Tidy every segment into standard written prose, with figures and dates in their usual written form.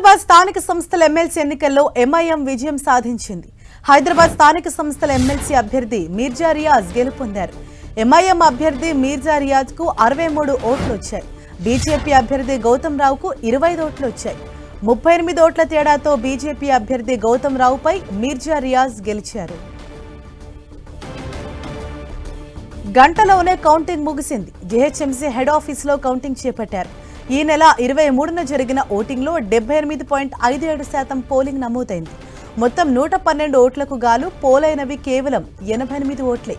హైదరాబాద్ స్థానిక సంస్థల ఎమ్మెల్సీ ఎన్నికల్లో ఎంఐఎం విజయం సాధించింది. హైదరాబాద్ స్థానిక సంస్థల ఎమ్మెల్సీ అభ్యర్థి మీర్జా రియాజ్ గెలుపొందారు. ఎంఐఎం అభ్యర్థి మీర్జా రియాజ్ కు 63 ఓట్లు వచ్చాయి. బీజేపీ అభ్యర్థి గౌతమ్ రావుకు 25 ఓట్లు వచ్చాయి. 38 ఓట్ల తేడాతో బీజేపీ అభ్యర్థి గౌతమ్ రావుపై మీర్జా రియాజ్ గెలిచారు. గంటలోనే కౌంటింగ్ ముగిసింది. జీహెచ్ఎంసీ హెడ్ ఆఫీసులో కౌంటింగ్ చేపట్టారు. ఈ నెల 23న జరిగిన ఓటింగ్లో 78.57% పోలింగ్ నమోదైంది. మొత్తం 112 ఓట్లకు గాను పోలైనవి కేవలం 88 ఓట్లే.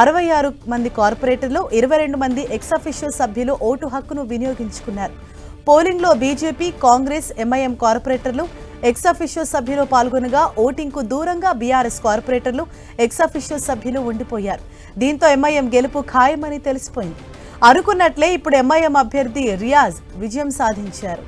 66 మంది కార్పొరేటర్లు, 22 మంది ఎక్స్-అఫీషియల్ సభ్యులు ఓటు హక్కును వినియోగించుకున్నారు. పోలింగ్లో బీజేపీ, కాంగ్రెస్, ఎంఐఎం కార్పొరేటర్లు, ఎక్స్-అఫీషియల్ సభ్యులు పాల్గొనగా ఓటింగ్కు దూరంగా బీఆర్ఎస్ కార్పొరేటర్లు, ఎక్స్-అఫీషియల్ సభ్యులు ఉండిపోయారు. దీంతో ఎంఐఎం గెలుపు ఖాయమని తెలిసిపోయింది. అనుకున్నట్లే ఇప్పుడు ఎంఐఎం అభ్యర్థి రియాజ్ విజయం సాధించారు.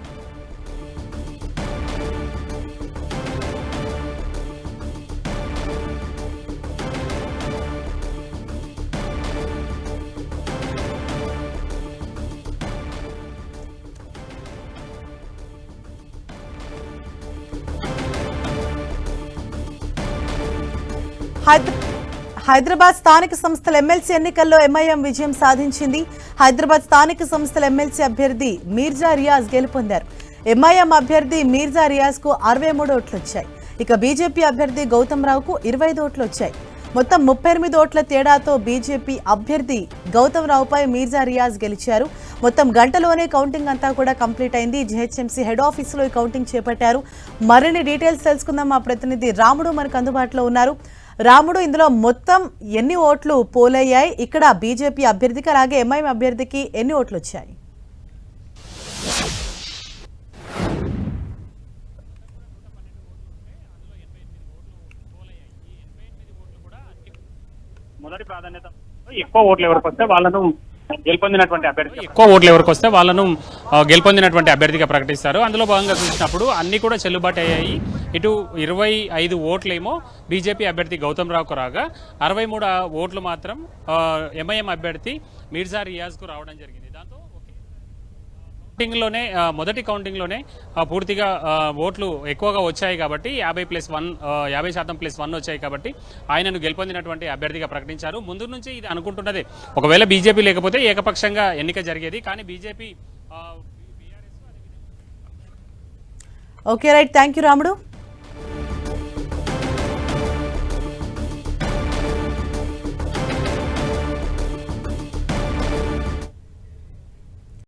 హైదరాబాద్ స్థానిక సంస్థల ఎమ్మెల్సీ ఎన్నికల్లో ఎంఐఎం విజయం సాధించింది. హైదరాబాద్ స్థానిక సంస్థల ఎమ్మెల్సీ అభ్యర్థి మీర్జా రియాజ్ గెలుపొందారు. ఎంఐఎం అభ్యర్థి మీర్జా రియాజ్ కు 63 ఓట్లు వచ్చాయి. ఇక బీజేపీ అభ్యర్థి గౌతమ్ రావుకు 25 ఓట్లు వచ్చాయి. మొత్తం 38 ఓట్ల తేడాతో బీజేపీ అభ్యర్థి గౌతమ్ రావుపై మీర్జా రియాజ్ గెలిచారు. మొత్తం గంటలోనే కౌంటింగ్ అంతా కూడా కంప్లీట్ అయింది. జీహెచ్ఎంసీ హెడ్ ఆఫీసులో ఈ కౌంటింగ్ చేపట్టారు. మరిన్ని డీటెయిల్స్ తెలుసుకుందాం. మా ప్రతినిధి రాముడు మనకు అందుబాటులో ఉన్నారు. రాముడు, ఇందులో మొత్తం ఎన్ని ఓట్లు పోలయ్యాయి? ఇక్కడ బీజేపీ అభ్యర్థికి అలాగే ఎంఐఎం అభ్యర్థికి ఎన్ని ఓట్లు వచ్చాయి? మొదటి ప్రాధాన్యత ఎక్కువ ఓట్లు ఎవరికి వస్తే వాళ్ళను గెలుపొందినటువంటి అభ్యర్థిగా ప్రకటిస్తారు. అందులో భాగంగా చూసినప్పుడు అన్ని కూడా చెల్లుబాటు అయ్యాయి. ఇటు 25 ఓట్లేమో బీజేపీ అభ్యర్థి గౌతమ్ రావుకు రాగా 63 ఓట్లు మాత్రం ఎంఐఎం అభ్యర్థి మీర్జా రియాజ్కు రావడం జరిగింది. దాంతో మొదటి కౌంటింగ్లోనే పూర్తిగా ఓట్లు ఎక్కువగా వచ్చాయి కాబట్టి 50%+1 వచ్చాయి కాబట్టి ఆయనను గెలుపొందినటువంటి అభ్యర్థిగా ప్రకటించారు. ముందు నుంచి ఇది అనుకుంటున్నదే, ఒకవేళ బీజేపీ లేకపోతే ఏకపక్షంగా ఎన్నిక జరిగేది. కానీ BJP okay right, thank you రాముడు.